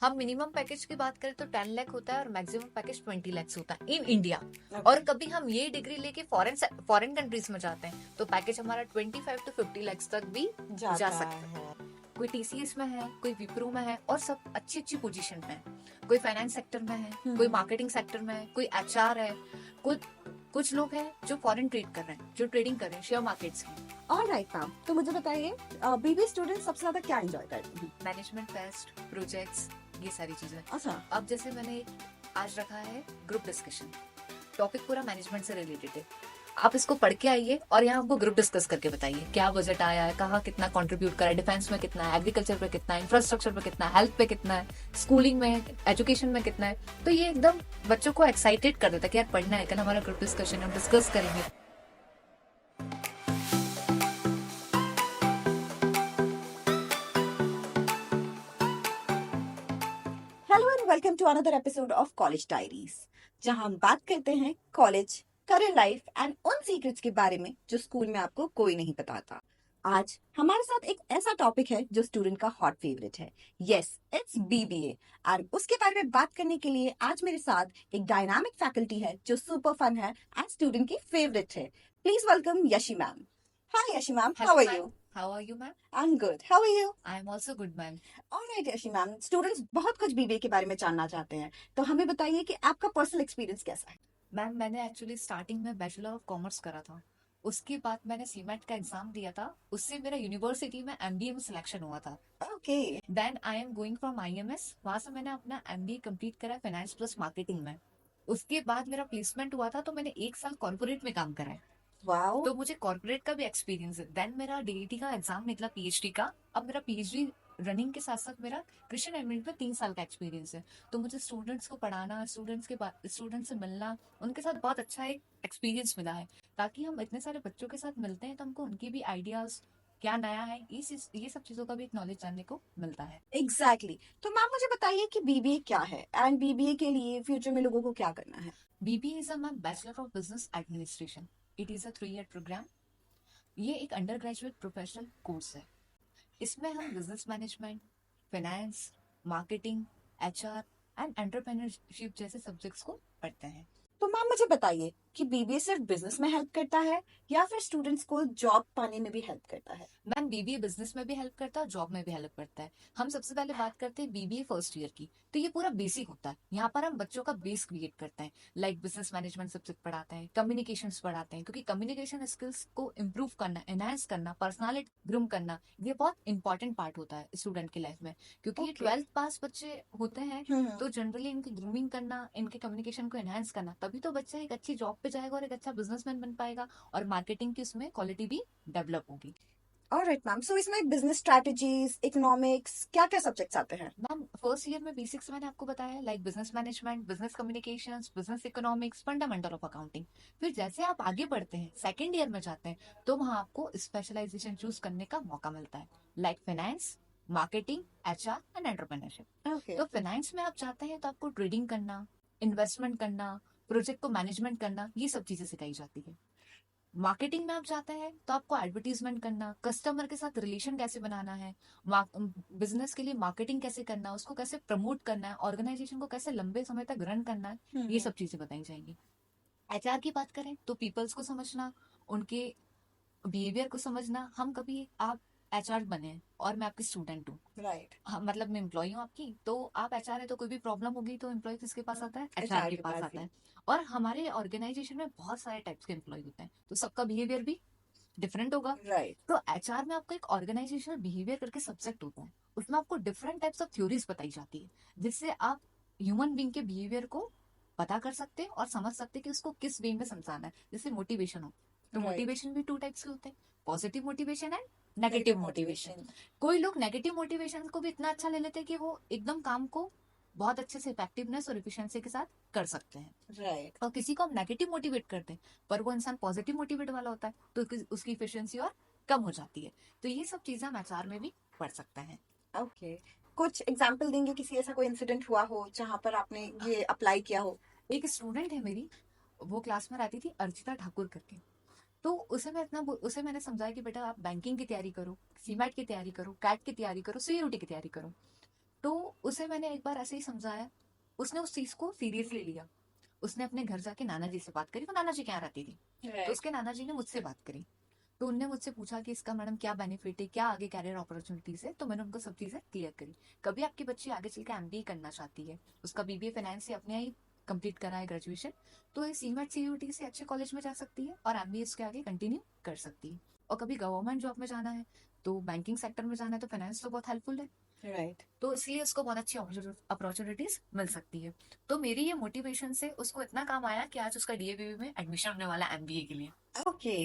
हम minimum package की बात करें तो 10 लाख होता है और मैक्सिमम पैकेज 20 लाख होता है इन इंडिया। Okay. और कभी हम ये डिग्री लेके फॉरेन कंट्रीज में जाते हैं तो पैकेज हमारा 25 to 50 लाख तक भी जा जाता सकता है। है। कोई टीसीएस में है, कोई विप्रो में है और सब अच्छी अच्छी पोजीशन में है। कोई फाइनेंस सेक्टर में है, कोई मार्केटिंग सेक्टर में है, कोई एचआर है। कुछ कुछ लोग हैं जो फॉरेन ट्रेड कर रहे हैं, जो ट्रेडिंग कर रहे हैं शेयर मार्केट्स की। ऑलराइट मैम, तो मुझे बताइए बीबीए स्टूडेंट सबसे ज्यादा क्या एंजॉय करते हैं? मैनेजमेंट टेस्ट, प्रोजेक्ट्स, ये सारी चीजें। अच्छा। अब जैसे मैंने आज रखा है ग्रुप डिस्कशन, टॉपिक पूरा मैनेजमेंट से रिलेटेड है। आप इसको पढ़ के आइए और यहाँ हमको ग्रुप डिस्कस करके बताइए क्या बजट आया है, कहाँ कितना कंट्रीब्यूट करा है, डिफेंस में कितना है, एग्रीकल्चर पे कितना है, इंफ्रास्ट्रक्चर पे कितना है, हेल्थ पे कितना है, स्कूलिंग में, एजुकेशन में कितना है। तो ये एकदम बच्चों को एक्साइटेड कर देता है कि यार पढ़ना है, कल हमारा ग्रुप डिस्कशन हम डिस्कस करेंगे। Hello and welcome to another episode of college diaries, जहां हम बात करते हैं कॉलेज, करियर लाइफ एंड उन सीक्रेट्स के बारे में जो स्कूल में आपको कोई नहीं बताता। आज हमारे साथ एक ऐसा टॉपिक है जो स्टूडेंट का हॉट फेवरेट है। Yes, it's BBA. और उसके बारे में बात करने के लिए आज मेरे साथ एक डायनामिक फैकल्टी है जो सुपर फन है एंड स्टूडेंट की फेवरेट है। Please welcome Yashi ma'am. Hi Yashi ma'am, how are you? How are you, ma'am? I am good, how are you? I am also good, ma'am. Alright Yashi ma'am, students बहुत कुछ BBA के बारे में जानना चाहते हैं, तो हमें बताइए कि आपका पर्सनल एक्सपीरियंस कैसा है? मैम मैंने एक्चुअली स्टार्टिंग में बैचलर ऑफ कॉमर्स करा था। उसके बाद मैंने सीमेट का एग्जाम दिया था, उससे मेरा यूनिवर्सिटी में एमबीए में सिलेक्शन हुआ था। Okay. Then I am going from IMS, वहां से मैंने अपना एमबीए कंप्लीट करा फाइनेंस प्लस मार्केटिंग में। उसके बाद मेरा प्लेसमेंट हुआ था तो मैंने 1 साल कॉर्पोरेट में काम करा है, वाओ। तो मुझे कॉर्पोरेट का भी एक्सपीरियंस है। देन मेरा डीईटी का एग्जाम निकला पीएचडी का। अब मेरा पीएचडी रनिंग के साथ साथ मेरा क्रिश्चियन एमिनेट में 3 साल का एक्सपीरियंस है। तो मुझे स्टूडेंट्स को पढ़ाना, स्टूडेंट्स से मिलना, उनके साथ बहुत अच्छा एक एक्सपीरियंस मिला है। ताकि हम इतने सारे बच्चों के साथ मिलते हैं तो हमको उनकी भी आइडियाज क्या नया है, ये सब चीजों का भी एक नॉलेज जानने को मिलता है। एग्जैक्टली। तो मैम मुझे बताइए कि बीबीए क्या है एंड बीबीए के लिए फ्यूचर में लोगों को क्या करना है? BBA is a ma'am bachelor of business administration. It is a 3 year program. ये एक अंडर ग्रेजुएट प्रोफेशनल कोर्स है। इसमें हम business management, finance, marketing, HR and entrepreneurship जैसे सब्जेक्ट्स को पढ़ते हैं। तो मैम मुझे बताइए कि बीबीए सिर्फ बिजनेस में हेल्प करता है या फिर स्टूडेंट्स को जॉब पाने में भी हेल्प करता है? मैम बीबीए बिजनेस में भी हेल्प करता है और जॉब में भी हेल्प करता है। हम सबसे पहले बात करते हैं बीबीए फर्स्ट ईयर की। तो ये पूरा बेसिक होता है, यहाँ पर हम बच्चों का बेस क्रिएट करते हैं। लाइक बिजनेस मैनेजमेंट सब्जेक्ट पढ़ाते हैं, कम्युनिकेशंस पढ़ाते हैं, क्योंकि कम्युनिकेशन स्किल्स को इम्प्रूव करना, एनहांस करना, पर्सनालिटी ग्रूम करना, ये बहुत इंपॉर्टेंट पार्ट होता है स्टूडेंट की लाइफ में। क्योंकि ये Okay. 12th पास बच्चे होते हैं, हम्म। तो जनरली इनकी ग्रूमिंग करना, इनके कम्युनिकेशन को एनहांस करना, तभी तो बच्चा एक अच्छी जॉब पे जाएगा और एक अच्छा बिजनेसमैन बन पाएगा और मार्केटिंग की उसमें क्वालिटी भी डेवलप होगी। ऑलराइट मैम, सो इसमें बिजनेस स्ट्रेटजीज, इकोनॉमिक्स, क्या क्या सब्जेक्ट्स आते हैं? मैम फर्स्ट ईयर में बेसिक्स मैंने आपको बताया, like business management, business communications, business economics, fundamental of accounting. फिर जैसे आप आगे बढ़ते हैं, सेकंड ईयर में जाते हैं, तो वहां आपको स्पेशलाइजेशन चूज करने का मौका मिलता है, like finance, marketing, HR and entrepreneurship. Okay. तो फाइनेंस में आप जाते हैं तो आपको ट्रेडिंग करना, इन्वेस्टमेंट करना, प्रोजेक्ट को मैनेजमेंट करना, ये सब चीजें सिखाई जाती है। मार्केटिंग में आप जाते हैं तो आपको एडवर्टीजमेंट करना, कस्टमर के साथ रिलेशन कैसे बनाना है, बिजनेस के लिए मार्केटिंग कैसे करना है, उसको कैसे प्रमोट करना है, ऑर्गेनाइजेशन को कैसे लंबे समय तक रन करना है, ये सब चीजें बताई जाएंगी। एचआर की बात करें तो पीपल्स को समझना, उनके बिहेवियर को समझना। हम कभी आप एचआर बने हैं और मैं आपकी स्टूडेंट हूँ, राइट। हाँ, मतलब मैं एम्प्लॉई हूँ आपकी, तो आप एचआर है तो कोई भी प्रॉब्लम होगी तो एम्प्लॉय किसके पास आता है, एचआर एचआर के के पास पास आता ही। है। और हमारे ऑर्गेनाइजेशन में बहुत सारे टाइप्स के एम्प्लॉय होते हैं, तो सबका बिहेवियर भी डिफरेंट होगा। राइट। तो एचआर में आपको एक ऑर्गेनाइजेशनल बिहेवियर करके सब्जेक्ट होता है, उसमें आपको डिफरेंट टाइप्स ऑफ थ्योरीज बताई जाती है, जिससे आप ह्यूमन बीइंग के बिहेवियर को पता कर सकते हैं और समझ सकते हैं कि उसको किस वे में समझाना है। जैसे मोटिवेशन हो, तो राइट। मोटिवेशन भी 2 टाइप्स के होते हैं, positive motivation and negative motivation. कोई लोग नेगेटिव मोटिवेशन को भी इतना अच्छा ले लेते हैं कि वो एकदम काम को बहुत अच्छे से इफेक्टिवनेस और इफिशिएंसी के साथ कर सकते हैं। राइट। और किसी को हम नेगेटिव मोटिवेट करते हैं पर वो इंसान पॉजिटिव मोटिवेट वाला होता है, तो उसकी इफिशिएंसी और कम हो जाती है। तो ये सब चीजें हम एचआर में भी पढ़ सकते हैं। ओके। कुछ एग्जांपल देंगे, किसी ऐसा कोई इंसिडेंट हुआ हो जहां पर आपने ये अप्लाई किया हो? एक स्टूडेंट है मेरी, वो क्लास में रहती थी, अर्चिता ठाकुर करके। तो उसे मैंने समझाया कि बेटा आप बैंकिंग की तैयारी करो, सीमैट की तैयारी करो, कैट की तैयारी करो, सीयूटी की तैयारी करो। तो उसे मैंने एक बार ऐसे ही समझाया, उसने उस चीज को सीरियसली लिया। उसने अपने घर जाके नाना जी से बात करी, वो नाना जी के यहाँ रहती थी। तो राइट। उसके नाना जी ने मुझसे बात करी। तो उनने मुझसे पूछा कि इसका मैडम क्या बेनिफिट है, क्या आगे कैरियर अपॉर्चुनिटीज है, तो मैंने उनको सब चीजें क्लियर करी। कभी आपकी बच्ची आगे चल के एमबीए करना चाहती है, उसका बीबीए फाइनेंस से अपने ही कंप्लीट करा है ग्रेजुएशन, तो ये सीमेट सीयूटी से अच्छे कॉलेज में जा सकती है और एमबीए इसके आगे कंटिन्यू कर सकती है। और कभी गवर्नमेंट जॉब में जाना है, तो बैंकिंग सेक्टर में जाना है, तो फाइनेंस तो बहुत हेल्पफुल है, राइट। तो इसलिए उसको बहुत अच्छी अपॉर्चुनिटीज मिल सकती है। तो मेरी ये मोटिवेशन से उसको इतना काम आया कि आज उसका डीएवीवी में एडमिशन होने वाला है एमबीए के लिए। ओके।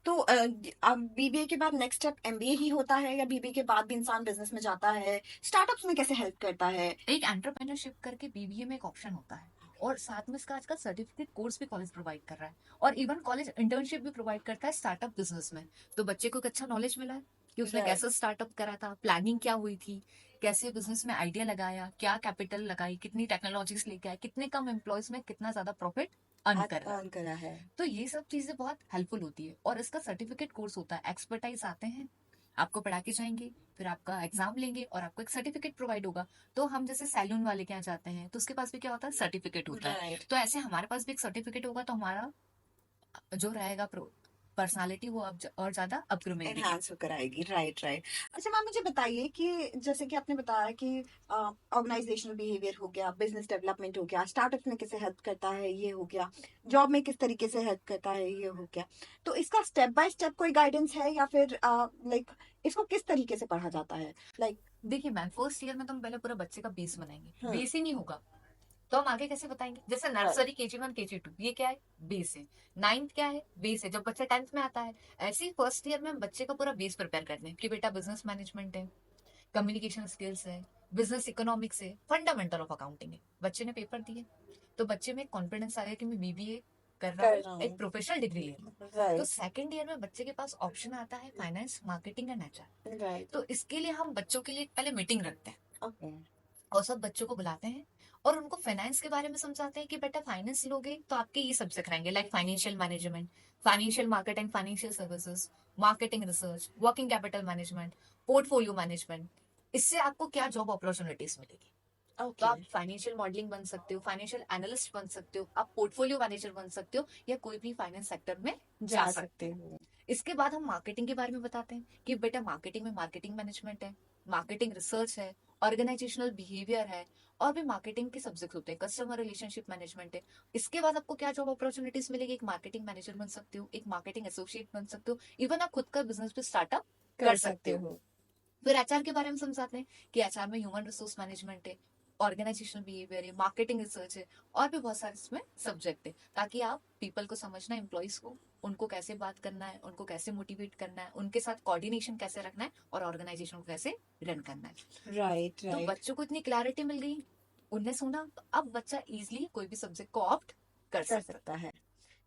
तो अब बीबीए के बाद नेक्स्ट स्टेप एमबीए ही होता है या बीबीए के बाद भी इंसान बिजनेस में जाता है? स्टार्टअप्स में कैसे हेल्प करता है? एक एंटरप्रेन्योरशिप करके बीबीए में एक ऑप्शन होता है, और साथ में इसका आजकल सर्टिफिकेट कोर्स भी कॉलेज प्रोवाइड कर रहा है, और इवन कॉलेज इंटर्नशिप भी प्रोवाइड करता है स्टार्टअप बिजनेस में। तो बच्चे को एक अच्छा नॉलेज मिला है कि उसने राइट। कैसे स्टार्टअप करा था, प्लानिंग क्या हुई थी, कैसे बिजनेस में आइडिया लगाया, क्या कैपिटल लगाई, कितनी टेक्नोलॉजीज लेके आए, कितने कम एम्प्लॉयज में कितना ज्यादा प्रॉफिट अर्न कर रहा है। अर्न करा है। तो ये सब चीजें बहुत हेल्पफुल होती है, और इसका सर्टिफिकेट कोर्स होता है, एक्सपर्टाइज आते हैं, आपको पढ़ा के जाएंगे, फिर आपका एग्जाम लेंगे और आपको एक सर्टिफिकेट प्रोवाइड होगा। तो हम जैसे सैलून वाले के यहाँ जाते हैं, तो उसके पास भी क्या होता है, सर्टिफिकेट होता है। राइट। तो ऐसे हमारे पास भी एक सर्टिफिकेट होगा, तो हमारा जो रहेगा पर्सनालिटी वो अब और ज्यादा अपग्रेड दिखेगी। एनहांस होकर आएगी। Right, right. अच्छा मैम, मुझे बताइए कि जैसे कि आपने बताया कि ऑर्गेनाइजेशनल बिहेवियर हो गया, बिजनेस डेवलपमेंट हो गया, स्टार्टअप में कैसे हेल्प करता है ये हो गया, जॉब में किस तरीके से हेल्प करता है ये हो गया। तो इसका स्टेप बाय स्टेप कोई गाइडेंस है या फिर लाइक इसको किस तरीके से पढ़ा जाता है? लाइक देखिए मैम, फर्स्ट ईयर में तो हम पहले पूरा बच्चे का बेस बनाएंगे, हम्म। बेस ही नहीं होगा तो हम आगे कैसे बताएंगे। जैसे राइट। नर्सरी केजी 1 केजी 2 ये क्या है, बेस है। नाइन्थ क्या है, बेस है, जब बच्चा 10th में आता है। ऐसे ही फर्स्ट ईयर में हम बच्चे का पूरा बेस प्रिपेयर करते हैं कि बेटा बिजनेस मैनेजमेंट है, कम्युनिकेशन स्किल्स है, बिजनेस इकोनॉमिक्स है, फंडामेंटल ऑफ अकाउंटिंग है। बच्चे ने पेपर दिए, तो बच्चे में कॉन्फिडेंस आ गया कि मैं बीबीए कर रहा कर हूँ, रहा एक हूँ। प्रोफेशनल डिग्री ले रहा हूँ। तो राइट। सेकेंड ईयर में बच्चे के पास ऑप्शन आता है finance, marketing and HR. Right. तो इसके लिए हम बच्चों के लिए पहले मीटिंग रखते हैं, ओके। और सब बच्चों को बुलाते हैं और उनको फाइनेंस के बारे में समझाते हैं कि बेटा फाइनेंस लोगे तो आपके ये सब सिखाएंगे, like financial management, financial market and financial services, marketing research, working capital management, portfolio management. इससे आपको क्या जॉब अपॉर्चुनिटीज मिलेगी। तो ओके। आप फाइनेंशियल मॉडलिंग बन सकते हो, फाइनेंशियल एनालिस्ट बन सकते हो, आप पोर्टफोलियो मैनेजर बन सकते हो, या कोई भी फाइनेंस सेक्टर में जा जा सकते सकते हो। हो। इसके बाद हम मार्केटिंग के बारे में बताते हैं कि बेटा मार्केटिंग में मार्केटिंग मैनेजमेंट है, मार्केटिंग रिसर्च है, ऑर्गेनाइजेशनल बिहेवियर है, और भी मार्केटिंग के सब्जेक्ट होते हैं, कस्टमर रिलेशनशिप मैनेजमेंट है। इसके बाद आपको क्या जॉब अपॉर्चुनिटीज मिलेगी, एक मार्केटिंग मैनेजर बन सकते हो, एक मार्केटिंग एसोसिएट बन सकते हो, इवन आप खुद का बिजनेस भी स्टार्टअप कर कर सकते सकते हो। हो। फिर एचआर के बारे में समझाते हैं कि एचआर में ह्यूमन रिसोर्स मैनेजमेंट है, ऑर्गेनाइजेशनल बिहेवियर है, मार्केटिंग रिसर्च है, और भी बहुत सारे इसमें सब्जेक्ट है, ताकि आप पीपल को समझना, एम्प्लॉइज को, उनको कैसे बात करना है, उनको कैसे मोटिवेट करना है, उनके साथ कोऑर्डिनेशन कैसे रखना है, और ऑर्गेनाइजेशन को कैसे रन करना है। राइट, तो राइट। बच्चों को इतनी क्लैरिटी मिल गई, उनने सुना, तो अब बच्चा इजिली कोई भी सब्जेक्ट को ऑप्ट कर कर सकता है। सकता है।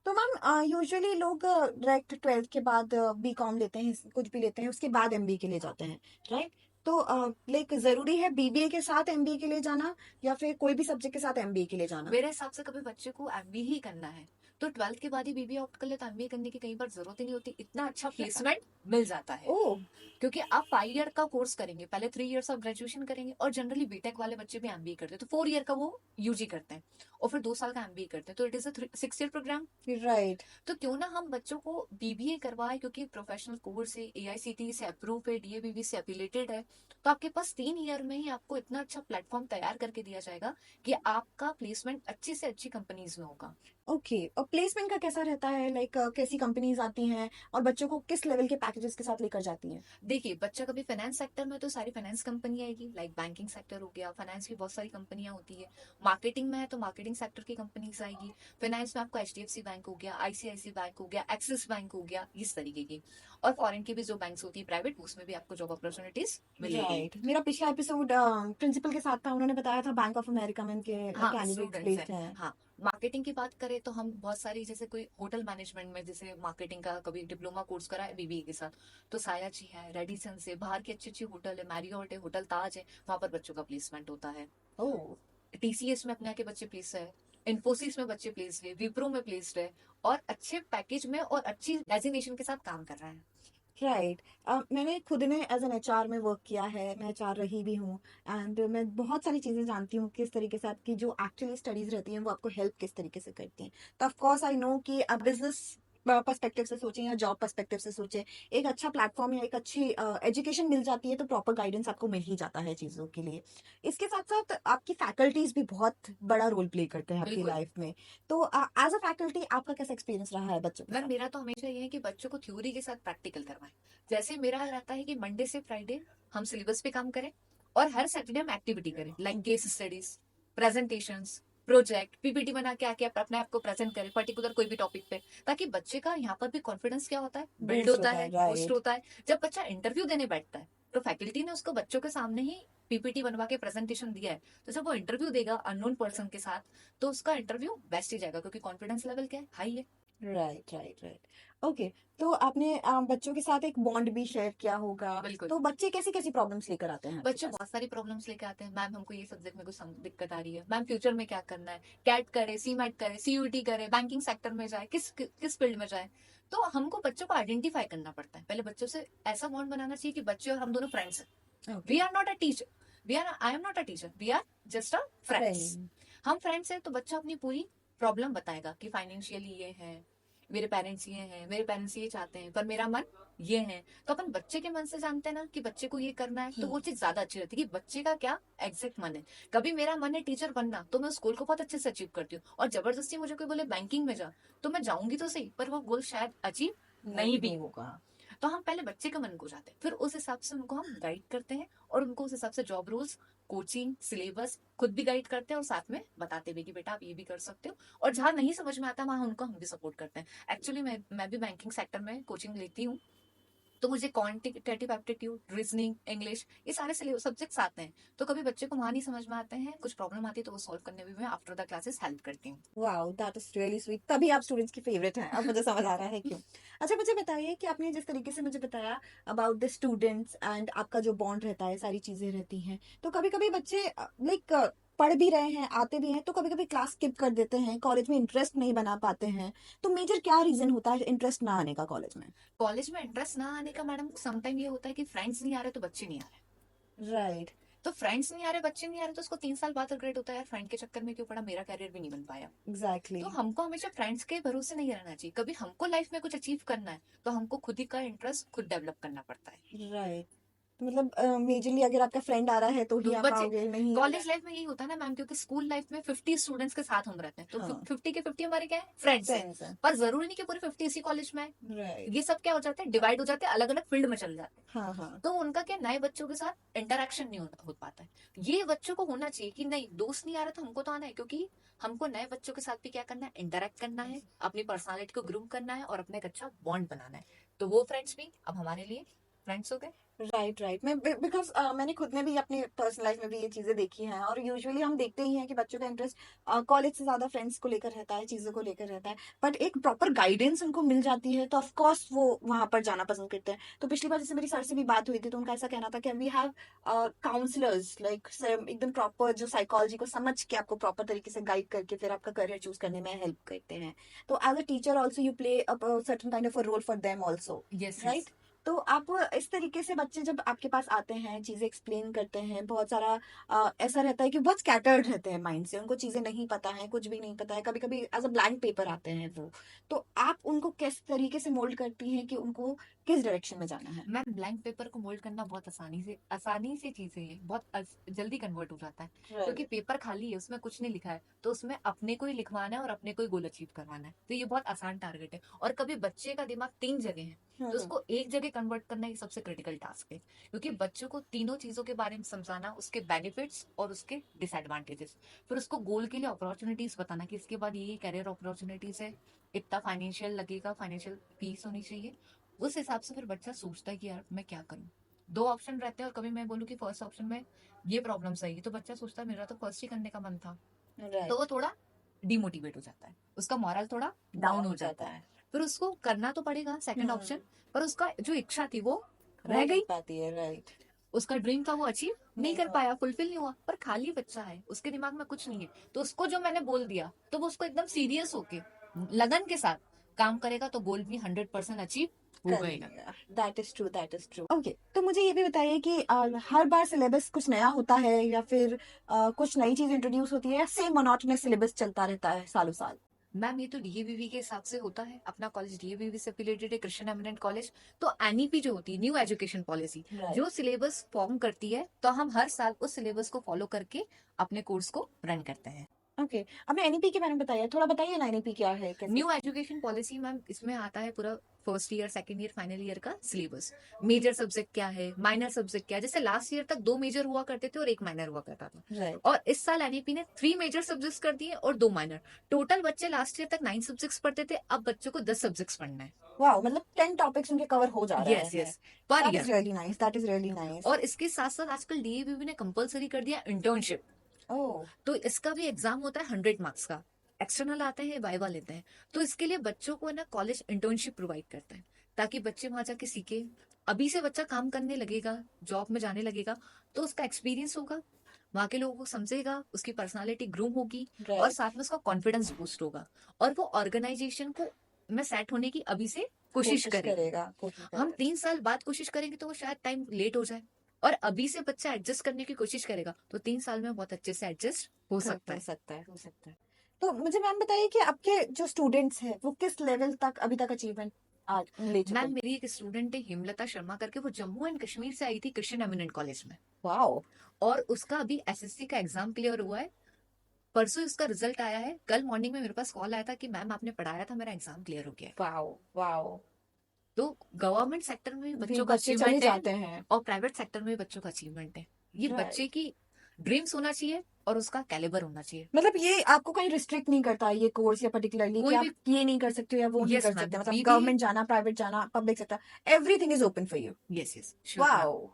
तो मैम यूजुअली लोग डायरेक्ट ट्वेल्थ के बाद बी कॉम लेते हैं, कुछ भी लेते हैं, उसके बाद एमबीए के लिए जाते हैं, राइट? तो लाइक जरूरी है बीबीए के साथ एमबीए के लिए जाना या फिर कोई भी सब्जेक्ट के साथ एमबीए के लिए जाना? मेरे हिसाब से कभी बच्चे को एमबीए ही करना है तो 12th के बाद ही बीबीए ऑप्ट कर ले, तो एमबीए करने की कई बार जरूरत ही नहीं होती, इतना अच्छा प्लेसमेंट मिल जाता है। ओह। क्योंकि आप 5 ईयर का कोर्स करेंगे, पहले 3 ईयर्स ऑफ ग्रेजुएशन करेंगे, और जनरली बीटेक वाले बच्चे भी एमबीए करते हैं, तो 4 ईयर का वो यूजी करते हैं, और फिर 2 साल का एमबीए करते हैं, तो it is a 6 year program. Right. तो क्यों ना हम बच्चों को बीबीए करवाए, क्योंकि प्रोफेशनल कोर्स है, एआईसीटीई से अप्रूव है, डीएबीबी से एफिलेटेड है। तो आपके पास 3 ईयर में ही आपको इतना अच्छा प्लेटफॉर्म तैयार करके दिया जाएगा कि आपका प्लेसमेंट अच्छी से अच्छी कंपनीज में होगा। ओके। और प्लेसमेंट का कैसा रहता है? लाइक कैसी कंपनीज आती हैं और बच्चों को किस लेवल के पैकेजेस के साथ लेकर जाती हैं? देखिए, बच्चा कभी फाइनेंस सेक्टर में तो सारी फाइनेंस कंपनी आएगी, लाइक बैंकिंग सेक्टर हो गया, फाइनेंस की बहुत सारी कंपनियां होती है। मार्केटिंग में है तो मार्केटिंग सेक्टर की कंपनीज आएगी। फाइनेंस में आपको एचडीएफसी बैंक हो गया, आईसीआईसी बैंक हो गया, एक्सिस बैंक हो गया, इस तरीके की। और फॉरेन की भी जो बैंक होती है प्राइवेट, उसमें भी आपको जॉब अपॉर्चुनिटीज मिलेगी। राइट। मेरा पिछला एपिसोड प्रिंसिपल के साथ था, उन्होंने बताया था बैंक ऑफ अमेरिका में उनके हाँ, कैंडिडेट्स स्टूडेंट्स है। प्लेस्ड हैं। हाँ, मार्केटिंग की बात करें तो हम बहुत सारी, जैसे कोई होटल मैनेजमेंट में, जैसे मार्केटिंग का कभी डिप्लोमा कोर्स करा है बीबीए के साथ, तो सायाजी है, रेडिसन से, बाहर की अच्छी अच्छी होटल है, मैरियट है, होटल ताज है, वहां पर बच्चों का प्लेसमेंट होता है। ओह। टीसीएस में अपने के बच्चे प्लेस है, इन्फोसिस में बच्चे प्लेस्ड है, विप्रो में प्लेस्ड है, और अच्छे पैकेज में और अच्छी डेजिग्नेशन के साथ काम कर रहे हैं। राइट। मैंने खुद ने एज एन एचआर में वर्क किया है, मैं एचआर रही भी हूँ। एंड मैं बहुत सारी चीज़ें जानती हूँ किस तरीके से आपकी जो एक्चुअली स्टडीज रहती हैं वो आपको हेल्प किस तरीके से करती हैं। तो ऑफ कोर्स आई नो कि आप बिजनेस पर्सपेक्टिव से सोचें या जॉब पर्सपेक्टिव से सोचें, एक अच्छा प्लेटफॉर्म या एक अच्छी एजुकेशन मिल जाती है तो प्रॉपर गाइडेंस आपको मिल ही जाता है चीज़ों के लिए। इसके साथ साथ आपकी फैकल्टीज भी बहुत बड़ा रोल प्ले करते हैं आपकी बिल्कुल। लाइफ में। तो एज अ फैकल्टी आपका कैसा एक्सपीरियंस रहा है बच्चों के मैम साथ? मेरा तो हमेशा ये है कि बच्चों को थ्योरी के साथ प्रैक्टिकल करवाएं। जैसे मेरा रहता है कि मंडे से फ्राइडे हम सिलेबस पे काम करें और हर सैटरडे हम एक्टिविटी करें, like case studies, presentations, project, PPT बना के आके आप अपने आप को प्रेजेंट करें पर्टिकुलर कोई भी टॉपिक पे, ताकि बच्चे का यहाँ पर भी कॉन्फिडेंस क्या होता है, बिल्ड बूस्ट होता होता है, है, बूस्ट राइट। होता है। जब बच्चा इंटरव्यू देने बैठता है तो फैकल्टी ने उसको बच्चों के सामने ही पीपीटी बनवा के प्रेजेंटेशन दिया है, तो जब वो इंटरव्यू देगा अननोन पर्सन के साथ तो उसका इंटरव्यू बेस्ट ही जाएगा, क्योंकि कॉन्फिडेंस लेवल क्या है, हाई है। Right, right, right. ओके। तो आपने बच्चों के साथ एक बॉन्ड भी शेयर किया होगा। बिल्कुल। तो बच्चे कैसी कैसी प्रॉब्लम्स लेकर आते हैं आपके बच्चे पास? बहुत सारी प्रॉब्लम्स लेके आते हैं, मैम हमको ये सब्जेक्ट में कुछ दिक्कत आ रही है, मैम फ्यूचर में क्या करना है, कैट करे, सीमैट करे, सीयूटी करे, बैंकिंग सेक्टर में जाए, किस फील्ड में जाए। तो हमको बच्चों को आइडेंटिफाई करना पड़ता है, पहले बच्चों से ऐसा बॉन्ड बनाना चाहिए कि बच्चे और हम दोनों फ्रेंड्स हैं। We okay. Are not a teacher, we are I am not a teacher, we are just a friends. Friend. हम फ्रेंड्स हैं तो बच्चा अपनी पूरी प्रॉब्लम बताएगा कि फाइनेंशियली ये है, मेरे पेरेंट्स ये हैं, मेरे पेरेंट्स ये चाहते हैं, पर मेरा मन ये है। तो अपन बच्चे के मन से जानते हैं ना कि बच्चे को ये करना है, तो वो चीज ज्यादा अच्छी रहती है कि बच्चे का क्या एग्जैक्ट मन है। कभी मेरा मन है टीचर बनना तो मैं उस गोल को बहुत अच्छे से अचीव करती हूँ, और जबरदस्ती मुझे कोई बोले बैंकिंग में जा तो मैं जाऊंगी तो सही, पर वो गोल शायद अचीव नहीं भी होगा। तो हम पहले बच्चे का मन को जाते हैं, फिर उस हिसाब से उनको हम गाइड करते हैं, और उनको उस हिसाब से जॉब रोल्स, कोचिंग, सिलेबस खुद भी गाइड करते हैं और साथ में बताते भी कि बेटा आप ये भी कर सकते हो। और जहाँ नहीं समझ में आता वहाँ उनको हम भी सपोर्ट करते हैं। एक्चुअली मैं भी बैंकिंग सेक्टर में कोचिंग लेती हूँ, तो मुझे क्वांटिटेटिव एप्टीट्यूड, रीजनिंग, इंग्लिश, ये सारे सब्जेक्ट्स आते हैं। तो कभी बच्चे को वहाँ नहीं समझ में आते हैं, कुछ प्रॉब्लम आती है, तो वो सॉल्व करने में मैं आफ्टर द क्लासेस हेल्प करती हूँ। Wow, that is really sweet. तभी आप स्टूडेंट्स की फेवरेट हैं, अब मुझे समझ आ रहा है क्यों। अच्छा, मुझे बताइए कि आपने जिस तरीके से मुझे बताया अबाउट द स्टूडेंट्स एंड आपका जो बॉन्ड रहता है, सारी चीजें रहती हैं, तो कभी कभी बच्चे लाइक पढ़ भी रहे हैं, आते भी हैं, तो कभी कभी क्लास स्किप कर देते हैं, कॉलेज में इंटरेस्ट नहीं बना पाते हैं। तो मेजर क्या रीजन होता है इंटरेस्ट ना आने का कॉलेज में? कॉलेज में इंटरेस्ट ना आने का मैडम समटाइम ये होता है कि फ्रेंड्स नहीं आ रहे तो बच्चे नहीं आ रहे। राइट। तो फ्रेंड्स नहीं आ रहे, बच्चे नहीं आ रहे, तो उसको 3 साल बाद रिग्रेट होता है, यार फ्रेंड के चक्कर में क्यों पड़ा, मेरा कैरियर भी नहीं बन पाया। एग्जैक्टली। तो हमको हमेशा फ्रेंड्स के भरोसे नहीं रहना चाहिए, कभी हमको लाइफ में कुछ अचीव करना है तो हमको खुद ही का इंटरेस्ट खुद डेवलप करना पड़ता है। राइट। मतलब मेजरली अगर आपका फ्रेंड आ रहा है तो ही तो आप बच्चे, आओगे, नहीं आ रहा कॉलेज लाइफ में यही होता है ना मैम, क्योंकि स्कूल लाइफ में 50 स्टूडेंट्स के साथ हम रहते हैं, तो है। हाँ। 50 के 50 हमारे क्या है, फ्रेंड्स है। फ्रेंड्स है। पर जरूरी नहीं कि पूरे 50 इसी कॉलेज में है। राइट। ये सब क्या हो जाते हैं, डिवाइड हो जाते हैं, अलग अलग फील्ड में चल जाते हैं। हाँ, हाँ। तो उनका क्या, नए बच्चों के साथ इंटरेक्शन नहीं हो पाता है। ये बच्चों को होना चाहिए कि नहीं, दोस्त नहीं आ रहा तो हमको तो आना है, क्योंकि हमको नए बच्चों के साथ भी क्या करना है, इंटरेक्ट करना है, अपनी पर्सनालिटी को ग्रूम करना है और अपने एक अच्छा बॉन्ड बनाना है। तो वो फ्रेंड्स भी अब हमारे लिए फ्रेंड्स हो गए। Right, right. मैं बिकॉज मैंने खुद ने भी अपनी पर्सनल लाइफ में भी ये चीजें देखी हैं, और यूजुअली हम देखते ही हैं कि बच्चों का इंटरेस्ट कॉलेज से ज्यादा फ्रेंड्स को लेकर रहता है, चीजों को लेकर रहता है। बट एक प्रॉपर गाइडेंस उनको मिल जाती है तो ऑफ कोर्स वो वहां पर जाना पसंद करते हैं। तो पिछली बार जैसे मेरी सर से भी बात हुई थी तो उनका ऐसा कहना था कि वी हैव काउंसलर्स लाइक एकदम प्रॉपर, जो साइकोलॉजी को समझ के आपको प्रॉपर तरीके से गाइड करके फिर आपका करियर चूज करने में हेल्प करते हैं। तो as a teacher also you play certain kind of a role for them also, yes yes. Right? तो आप इस तरीके से बच्चे जब आपके पास आते हैं, चीजें एक्सप्लेन करते हैं, बहुत सारा ऐसा रहता है कि बहुत स्कैटर्ड रहते हैं माइंड से, उनको चीजें नहीं पता है, कुछ भी नहीं पता है, कभी कभी एज अ ब्लैंक पेपर आते हैं वो। तो आप उनको किस तरीके से मोल्ड करती हैं कि उनको किस डायरेक्शन में जाना है? मैम ब्लैंक पेपर को मोल्ड करना बहुत आसानी से चीजें है, बहुत जल्दी कन्वर्ट हो जाता है। क्योंकि राइट। पेपर खाली है, उसमें कुछ नहीं लिखा है, तो उसमें अपने को ही लिखवाना है और अपने को ही गोल अचीव करवाना है, तो ये बहुत आसान टारगेट है। और कभी बच्चे का दिमाग 3 जगह है, तो उसको एक जगह कन्वर्ट करना ही सबसे क्रिटिकल टास्क है। क्योंकि बच्चों को तीनों चीजों के बारे में समझाना, उसके बेनिफिट्स और उसके डिसएडवांटेजेस, फिर उसको गोल के लिए अपॉर्चुनिटीज बताना कि इसके बाद ये कैरियर अपॉर्चुनिटीज है, इतना फाइनेंशियल लगेगा, फाइनेंशियल पीस होनी चाहिए। उस हिसाब से फिर बच्चा सोचता है कि यार मैं क्या करूं। 2 ऑप्शन रहते हैं, और कभी मैं बोलूँ कि फर्स्ट ऑप्शन में ये प्रॉब्लम सही है, तो बच्चा सोचता है मेरा तो फर्स्ट ही करने का मन था, तो राइट। वो थोड़ा डिमोटिवेट हो जाता है, उसका मॉरल थोड़ा डाउन डाउन हो हो जाता जाता है। है। फिर उसको करना तो पड़ेगा सेकंड ऑप्शन, पर उसका जो इच्छा थी वो हो रह नहीं गई, पाती है, राइट। उसका ड्रीम था वो अचीव नहीं नहीं कर हो। पाया, फुलफिल नहीं हुआ। पर खाली बच्चा है, उसके दिमाग में कुछ नहीं है, तो उसको जो मैंने बोल दिया तो वो उसको एकदम सीरियस होके लगन के साथ काम करेगा, तो गोल भी 100% अचीव हो कर गएगा। लिया। That is true, that is true. Okay, तो मुझे ये भी बताइए कि हर बार सिलेबस कुछ नया होता है या फिर कुछ नई चीज इंट्रोड्यूस होती है या सेम मोनोटोनस सिलेबस चलता रहता है सालों साल? मैम ये तो डीएवीवी के हिसाब से होता है, अपना कॉलेज डीएवीवी से एफिलिएटेड है, क्रिश्चियन एमिनेंट कॉलेज। तो एनईपी जो होती है, न्यू एजुकेशन पॉलिसी, राइट। जो सिलेबस फॉर्म करती है, तो हम हर साल उस सिलेबस को फॉलो करके अपने कोर्स को रन करते हैं। ओके, आपने एनईपी के बारे में बताया, थोड़ा बताइए ना एनईपी क्या है, कैसे? न्यू एजुकेशन पॉलिसी मैम, इसमें आता है पूरा first year, second year, final year का सिलेबस। मेजर सब्जेक्ट क्या है, माइनर सब्जेक्ट क्या है। जैसे लास्ट ईयर तक 2 मेजर हुआ करते थे और 1 माइनर हुआ करता था, राइट। और इस साल एनईपी ने 3 मेजर सब्जेक्ट्स कर दिए और 2 माइनर। टोटल बच्चे लास्ट ईयर तक 9 सब्जेक्ट्स पढ़ते थे, अब बच्चों को 10 सब्जेक्ट्स पढ़ना है। वाओ, मतलब 10 टॉपिक्स उनके कवर हो जा रहा यस है। यस, पर that is year. Really nice, that is really nice. और इसके साथ साथ आजकल डीएवीवी ने कंपलसरी कर दिया इंटर्नशिप। ओह। तो इसका भी एग्जाम होता है 100 मार्क्स का। एक्सटर्नल आते हैं, वाइवा लेते हैं। तो इसके लिए बच्चों को ना कॉलेज इंटर्नशिप प्रोवाइड करता है, ताकि बच्चे वहां जाके सीखे। अभी से बच्चा काम करने लगेगा, जॉब में जाने लगेगा, तो उसका एक्सपीरियंस होगा, वहां के लोगों को समझेगा, उसकी पर्सनालिटी ग्रूम होगी, और राइट। साथ में उसका कॉन्फिडेंस बूस्ट होगा, और वो ऑर्गेनाइजेशन को में सेट होने की अभी से कोशिश कोशिश करेगा। करेगा, कोशिश हम करेगा। 3 साल बाद कोशिश करेंगे तो वो शायद टाइम लेट हो जाए, और अभी से बच्चा एडजस्ट करने की कोशिश करेगा तो 3 साल में बहुत अच्छे से एडजस्ट हो सकता हो है। सकता है, हो सकता है। तो मुझे मैम बताइए कि आपके जो स्टूडेंट्स हैं वो किस लेवल तक अभी तक अचीवमेंट ले चुके मैम हैं? मेरी एक स्टूडेंट है हिमलता शर्मा करके, वो जम्मू एंड कश्मीर से आई थी क्रिश्चियन एमिनेंट कॉलेज में, वाओ। और उसका अभी एसएससी का एग्जाम क्लियर हुआ है। परसों इसका रिजल्ट आया है। कल मॉर्निंग में मेरे पास कॉल आया था कि मैम आपने पढ़ाया था, मेरा एग्जाम क्लियर हो गया है। वाओ। वाओ। तो गवर्नमेंट सेक्टर में भी भी बच्चों का बच्चे चले अचीवमेंट है, जाते हैं। और प्राइवेट सेक्टर में भी बच्चों का अचीवमेंट है। ये राइट। बच्चे की ड्रीम्स होना चाहिए और उसका कैलिबर होना चाहिए। मतलब ये आपको कहीं रिस्ट्रिक्ट नहीं करता ये कोर्स या पर्टिकुलरली कि कोई आप भी। ये नहीं कर सकते हो या वो नहीं यस कर मैम, सकते, मतलब बीबीए। गवर्नमेंट जाना, प्राइवेट जाना, public sector, everything is open for you. Yes yes, sure ma'am. Wow,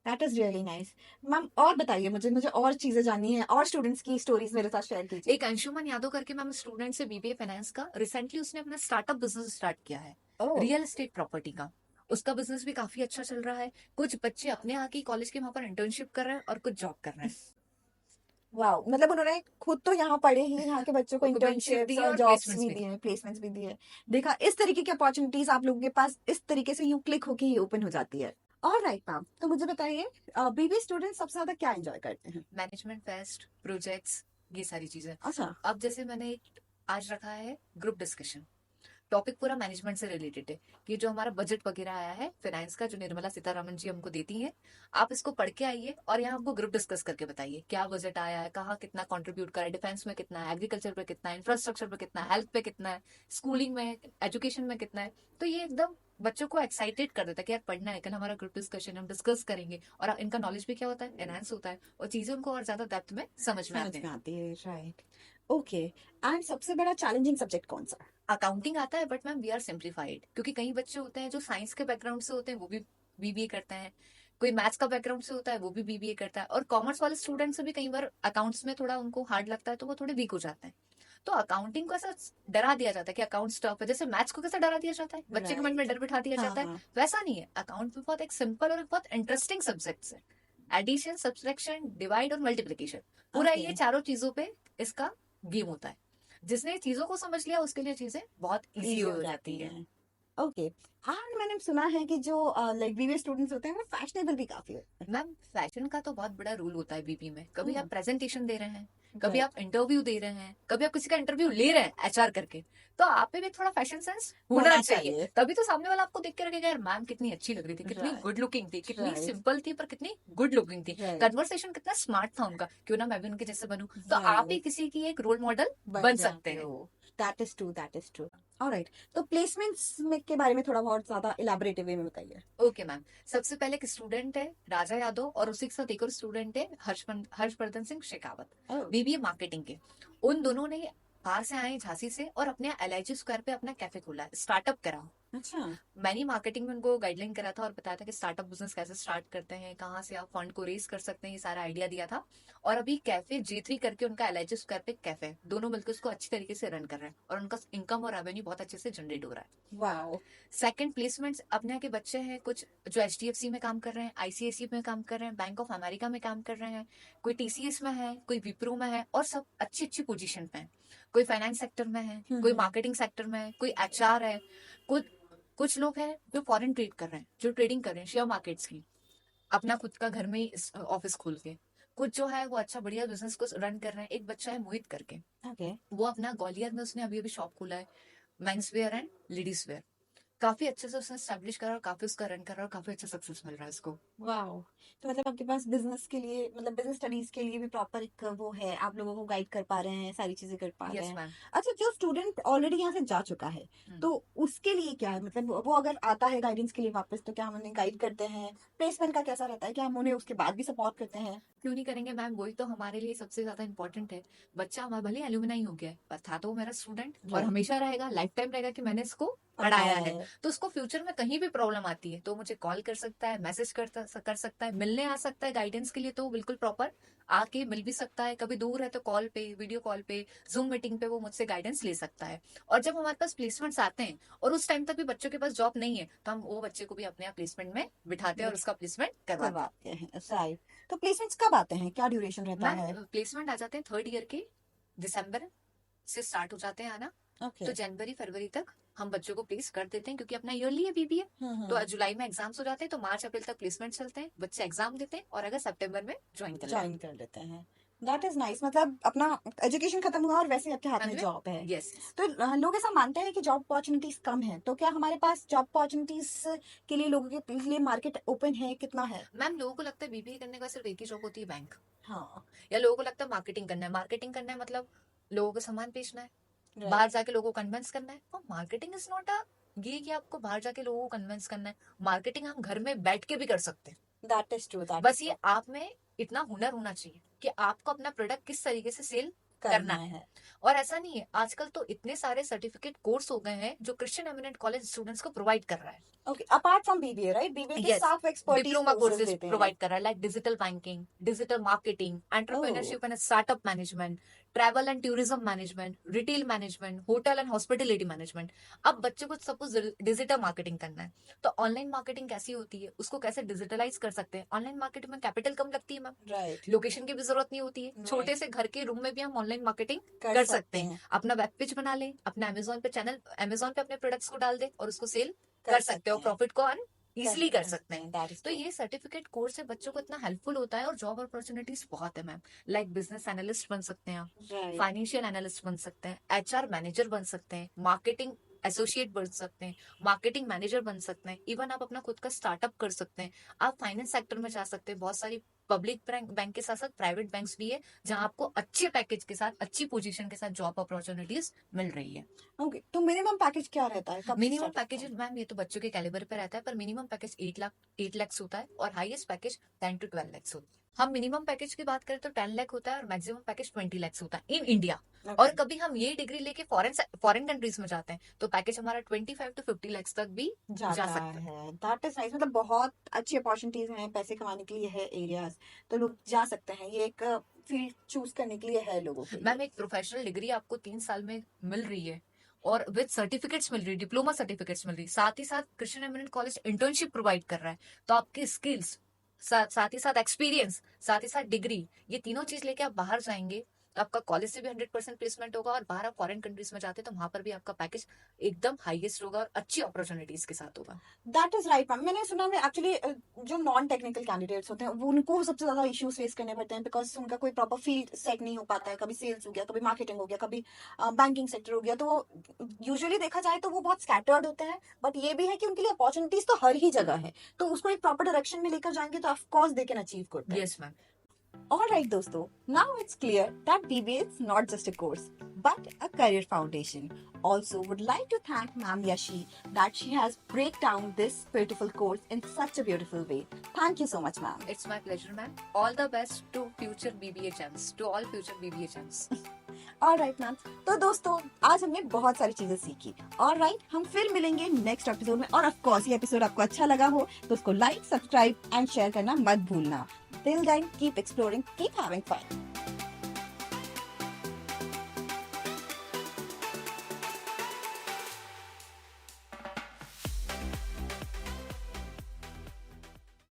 that is really nice. Ma'am और बताइए, मुझे मुझे और चीजें जाननी है, और स्टूडेंट्स की स्टोरीज मेरे साथ शेयर कीजिए। एक अंशुमन यादव करके मैम स्टूडेंट से बीबीए फाइनेंस का, रिसेंटली उसने अपना स्टार्टअप बिजनेस स्टार्ट किया है, ओह। रियल एस्टेट प्रॉपर्टी का। उसका बिजनेस भी काफी अच्छा चल रहा है। कुछ बच्चे अपने यहाँ की कॉलेज के वहां पर इंटर्नशिप कर रहे हैं और कुछ जॉब कर रहे हैं। वाओ, मतलब उन्होंने खुद तो यहाँ पढ़े ही, यहाँ के बच्चों को इंटर्नशिप इंटर्नशिप्स दी है और और जॉब्स प्लेसमेंट्स भी भी। दिए हैं, प्लेसमेंट्स भी दिए हैं। देखा, इस तरीके की अपॉर्चुनिटीज आप लोगों के पास इस तरीके से यूं क्लिक होके ही ओपन हो जाती है। ऑलराइट मैम, तो मुझे बताइए बीबीए स्टूडेंट सबसे ज्यादा क्या एंजॉय करते हैं? मैनेजमेंट फेस्ट, प्रोजेक्ट्स, ये सारी चीजें। अच्छा। अब जैसे मैंने आज रखा है ग्रुप डिस्कशन। टॉपिक पूरा मैनेजमेंट से रिलेटेड है, कि जो हमारा बजट वगैरह आया है फाइनेंस का, जो निर्मला सीतारमन जी हमको देती हैं, आप इसको पढ़ के आइए और यहाँ हमको ग्रुप डिस्कस करके बताइए क्या बजट आया है, कहाँ कितना कंट्रीब्यूट करा है, डिफेंस में कितना है, एग्रीकल्चर पे कितना है, इंफ्रास्ट्रक्चर पे कितना है, हेल्थ पे कितना है, स्कूलिंग में, एजुकेशन में कितना है। तो ये एकदम बच्चों को एक्साइटेड कर देता है कि यार पढ़ना है, कल हमारा ग्रुप डिस्कशन, हम डिस्कस करेंगे, और इनका नॉलेज भी क्या होता है, एनहांस होता है, और चीजें उनको और ज्यादा डेप्थ में समझ में आते समझ हैं। में आती है, राइट। ओके, एंड सबसे बड़ा चैलेंजिंग सब्जेक्ट कौन सा? अकाउंटिंग आता है, but ma'am we are simplified, क्योंकि कई बच्चे होते हैं जो साइंस के बैकग्राउंड से होते हैं, वो भी बीबीए करते हैं। कोई मैथ्स का बैकग्राउंड से होता है, वो भी बीबीए करता है। और कॉमर्स वाले स्टूडेंट्स से भी कई बार अकाउंट्स में थोड़ा उनको हार्ड लगता है, तो वो थोड़े वीक हो जाते हैं। तो अकाउंटिंग को ऐसा डरा दिया जाता है कि अकाउंट्स टफ है, जैसे मैथ्स को कैसे डरा दिया जाता है, बच्चे के मन में राइट। डर बिठा दिया हाँ जाता है। हाँ। वैसा नहीं है, अकाउंट में बहुत एक सिंपल और एक बहुत इंटरेस्टिंग सब्जेक्ट है। एडिशन, सब्सट्रैक्शन, डिवाइड और मल्टीप्लीकेशन, पूरा ओके। ये चारों चीजों पे इसका गेम होता है। जिसने चीजों को समझ लिया उसके लिए चीजें बहुत इजी इजी हो हो जाती जाती है। है। ओके। हाँ, मैंने सुना है कि जो लाइक बीबीए स्टूडेंट्स होते हैं वो फैशनेबल भी काफी होते मैम फैशन का तो बहुत बड़ा रूल होता है बीपी में। कभी आप हैं। प्रेजेंटेशन दे रहे हैं, कभी राइट। आप इंटरव्यू दे रहे हैं, कभी आप किसी का इंटरव्यू ले रहे हैं एचआर करके, तो आप पे भी थोड़ा फैशन सेंस होना होना चाहिए। चाहिए। तभी तो सामने वाला आपको देख के रखेगा यार मैम कितनी अच्छी लग रही थी, कितनी राइट। गुड लुकिंग थी, कितनी राइट। सिंपल थी पर कितनी गुड लुकिंग थी, राइट। कन्वर्सेशन कितना स्मार्ट था उनका, क्यों ना मैं भी उनके जैसे बनूं। तो आप भी राइट। किसी की एक रोल मॉडल बन बन सकते जाते हैं। हो। That is true, that is true. Alright, तो प्लेसमेंट्स में के बारे में थोड़ा बहुत ज्यादा इलाबोरेटिव वे में बताइए। ओके मैम, सबसे पहले एक स्टूडेंट है राजा यादव, और उसी के साथ एक और स्टूडेंट है हर्षवर्धन सिंह शेखावत, ओह। बीबीए मार्केटिंग के। उन दोनों ने बाहर से आए झांसी से, और अपने एलआईजी स्क्वायर पे अपना कैफे खोला है, स्टार्टअप करा। अच्छा। मैंने मार्केटिंग में उनको गाइडलाइन करा था और बताया था कि स्टार्टअप बिजनेस कैसे स्टार्ट करते हैं, कहाँ से आप फंड को रेज कर सकते हैं, ये सारा आइडिया दिया था। और अभी कैफे J3 करके उनका एलआईजी स्क्वायर पे कैफे है, दोनों मिलकर उसको अच्छी तरीके से रन कर रहे हैं, और उनका इनकम और रेवेन्यू बहुत अच्छे से जनरेट हो रहा है। वाओ। सेकंड प्लेसमेंट्स अपने यहाँ के बच्चे हैं कुछ जो एचडीएफसी में काम कर रहे हैं, आईसीआईसी में काम कर रहे हैं, बैंक ऑफ अमेरिका में काम कर रहे हैं, कोई टीसीएस में है, कोई विप्रो में है, और सब अच्छी अच्छी पोजीशन पे हैं। कोई फाइनेंस सेक्टर में है, कोई मार्केटिंग सेक्टर में है, कोई एचआर है, कोई कुछ लोग हैं जो फॉरेन ट्रेड कर रहे हैं, जो ट्रेडिंग कर रहे हैं शेयर मार्केट्स की, अपना खुद का घर में ही ऑफिस खोल के। कुछ जो है वो अच्छा बढ़िया बिजनेस को रन कर रहे हैं। एक बच्चा है मोहित करके, ओके। वो अपना ग्वालियर में उसने अभी अभी शॉप खोला है, men's wear and ladies wear. काफी अच्छे से उसने स्टैब्लिश करा और काफी उसका रन कर रहा है और काफी अच्छा सक्सेस मिल रहा है उसको। वाओ। तो मतलब आपके पास बिजनेस के लिए, मतलब बिजनेस स्टडीज के लिए भी प्रॉपर एक वो है, आप लोगों को गाइड कर पा रहे हैं, सारी चीजें कर पा रहे यस हैं। मैम। अच्छा, जो स्टूडेंट ऑलरेडी यहाँ से जा चुका है, तो उसके लिए क्या है, मतलब वो अगर आता है गाइडेंस के लिए वापस, तो क्या हम उन्हें गाइड करते हैं? प्लेसमेंट का कैसा रहता है, क्या हम उन्हें उसके बाद भी सपोर्ट करते हैं? क्यों नहीं करेंगे मैम, वही तो हमारे लिए सबसे ज्यादा इंपॉर्टेंट है। बच्चा हमारा भले एलुमनाई हो गया है, पर था तो वो मेरा स्टूडेंट और राइट। हमेशा रहेगा, लाइफ टाइम रहेगा कि मैंने इसको पढ़ाया पढ़ाया है। है। तो उसको फ्यूचर में कहीं भी प्रॉब्लम आती है तो मुझे कॉल कर सकता है, मैसेज कर सकता है, मिलने आ सकता है गाइडेंस के लिए, तो वो बिल्कुल प्रॉपर आके मिल भी सकता है। कभी दूर है तो कॉल पे, वीडियो कॉल पे, जूम मीटिंग पे वो मुझसे गाइडेंस ले सकता है। और जब हमारे पास प्लेसमेंट्स आते हैं और उस टाइम तक भी बच्चों के पास जॉब नहीं है, तो हम वो बच्चे को भी अपने यहाँ प्लेसमेंट में बिठाते हैं और उसका प्लेसमेंट करवाते हैं। करवाते हैं, राइट। तो प्लेसमेंट्स कब आते हैं, क्या ड्यूरेशन रहता मैम है? प्लेसमेंट आ जाते हैं थर्ड ईयर के दिसंबर से स्टार्ट हो जाते हैं आना। ओके। तो जनवरी फरवरी तक हम बच्चों को प्लेस कर देते हैं, क्योंकि अपना ईयरली है बीबीए। तो हम्म। जुलाई में एग्जाम्स हो जाते हैं, तो मार्च अप्रैल तक प्लेसमेंट चलते हैं, बच्चे एग्जाम देते हैं और अगर सितंबर में ज्वाइन कर लेते ज्वाइन कर लेते हैं। दैट इज नाइस, मतलब अपना एजुकेशन खत्म हुआ और वैसे ही आपके हाथ में हैं। जॉब है। यस। तो लोग ऐसा मानते हैं कि जॉब अपॉर्चुनिटीज कम है, तो क्या हमारे पास जॉब अपॉर्चुनिटीज के लिए लोगों के लिए मार्केट ओपन है, कितना है? मैम लोगों को लगता है बीबीए करने का सिर्फ एक ही जॉब होती है, बैंक। हाँ। या लोगों को लगता है मार्केटिंग करना है, मार्केटिंग करना है मतलब लोगों को सामान बेचना है, राइट। बाहर जाके लोगों को कन्विंस करना है। और मार्केटिंग इज नॉट अ ये कि आपको बाहर जाके लोगों को कन्विंस करना है। मार्केटिंग हम घर में बैठ के भी कर सकते हैं। That is true, that is बस ट्रू। ये आप में इतना हुनर होना चाहिए कि आपको अपना प्रोडक्ट किस तरीके से सेल करना करना है। है। और ऐसा नहीं है, आजकल तो इतने सारे सर्टिफिकेट कोर्स हो गए हैं जो क्रिश्चियन एमिनेंट कॉलेज स्टूडेंट्स को प्रोवाइड कर रहा है। Okay, apart from BBA, right? BBA के यस, साथ वो एक्सपर्टीज डिप्लोमा कोर्सेज कोर्सेज देते हैं। प्रोवाइड कर रहा है, like digital banking, digital marketing, oh. Entrepreneurship and startup management, travel and tourism management, retail management, hotel and hospitality management. अब बच्चे को सपोज डिजिटल मार्केटिंग करना है, तो ऑनलाइन मार्केटिंग कैसी होती है, उसको कैसे डिजिटलाइज कर सकते हैं। ऑनलाइन मार्केटिंग में कैपिटल कम लगती है मैम, राइट। लोकेशन की भी जरूरत नहीं होती है, छोटे से घर के रूम में भी हम ऑनलाइन मार्केटिंग कर कर सकते सकते हैं। हैं। अपना वेब पेज बना ले, अपना अमेजोन पे चैनल, अमेजोन पे अपने प्रोडक्ट्स को डाल दे और उसको सेल कर कर सकते सकते हो, हैं। प्रॉफिट को अर्न इजिली कर कर सकते सकते हैं। हैं, दैट इज तो ट्रू। ये सर्टिफिकेट कोर्स से बच्चों को इतना हेल्पफुल होता है और जॉब अपॉर्चुनिटीज बहुत है मैम। लाइक बिजनेस एनालिस्ट बन सकते हैं आप, राइट। फाइनेंशियल एनालिस्ट बन सकते हैं, एचआर मैनेजर बन सकते हैं, मार्केटिंग एसोसिएट बन सकते हैं, मार्केटिंग मैनेजर बन सकते हैं, इवन आप अपना खुद का स्टार्टअप कर सकते हैं। आप फाइनेंस सेक्टर में जा सकते हैं, बहुत सारी पब्लिक बैंक के साथ साथ प्राइवेट बैंक्स भी है जहां आपको अच्छे पैकेज के साथ, अच्छी पोजीशन के साथ जॉब अपॉर्चुनिटीज मिल रही है। ओके, तो मिनिमम पैकेज क्या रहता है, कब से मिनिमम स्टार्ट होता पैकेज है? मैम ये तो बच्चों के कैलिबर पे रहता है, पर मिनिमम पैकेज 8 लाख होता है और हाईएस्ट पैकेज 10 to 12 लाख होता है। हम मिनिमम पैकेज की बात करें तो 10 लाख होता है और मैक्सिमम पैकेज 20 लाख होता है इन इंडिया। और ओके। कभी हम ये डिग्री लेके फॉरेन कंट्रीज में जाते हैं तो पैकेज हमारा 25 to 50 लाख तक भी जा जाता सकता है। है। दैट इज नाइस, मतलब बहुत अच्छी अपॉर्चुनिटीज हैं पैसे कमाने के लिए, है एरियाज, तो लोग जा सकते हैं, ये एक फील्ड चूज करने के लिए है लोगों के मैम लिए। एक प्रोफेशनल डिग्री आपको 3 साल में मिल रही है और विद सर्टिफिकेट्स मिल रही है, डिप्लोमा सर्टिफिकेट्स मिल रही है, साथ ही साथ Christian eminent college internship provide कर रहा है। तो आपकी स्किल्स, साथ ही साथ एक्सपीरियंस, साथ ही साथ डिग्री, ये तीनों चीज लेके आप बाहर जाएंगे तो आपका कॉलेज से भी 100% प्लेसमेंट होगा और बाहर आप फॉरेन कंट्रीज में जाते हैं तो वहां पर भी आपका पैकेज एकदम हाईएस्ट होगा और अच्छी अपॉर्चुनिटीज के साथ होगा। That is right ma'am. मैंने सुना है एक्चुअली, जो नॉन टेक्निकल कैंडिडेट्स होते हैं वो, उनको सबसे ज्यादा इश्यूज फेस करने पड़ते हैं, बिकॉज उनका कोई प्रॉपर फील्ड सेट नहीं हो पाता है। कभी सेल्स हो गया, कभी मार्केटिंग हो गया, कभी बैंकिंग सेक्टर हो गया, तो यूजुअली देखा जाए तो वो बहुत स्कैटर्ड होते हैं। बट ये भी है कि उनके लिए अपॉर्चुनिटीज तो हर ही जगह है, तो उसको एक प्रॉपर डायरेक्शन में लेकर जाएंगे तो of course they can achieve good things. Yes ma'am. Alright, dosto. Now it's clear that BBA is not just a course, but a career foundation. Also, would like to thank Ma'am Yashi that she has break down this beautiful course in such a beautiful way. Thank you so much, ma'am. It's my pleasure ma'am. All the best to future BBA champs, to all future BBA champs. Alright, ma'am. तो दोस्तों, आज हमने बहुत सारी चीजें सीखी। Alright, हम फिर मिलेंगे नेक्स्ट एपिसोड में, और ऑफ कोर्स ये एपिसोड आपको अच्छा लगा हो तो उसको लाइक, सब्सक्राइब एंड शेयर करना मत भूलना। Till then, keep exploring, keep having fun.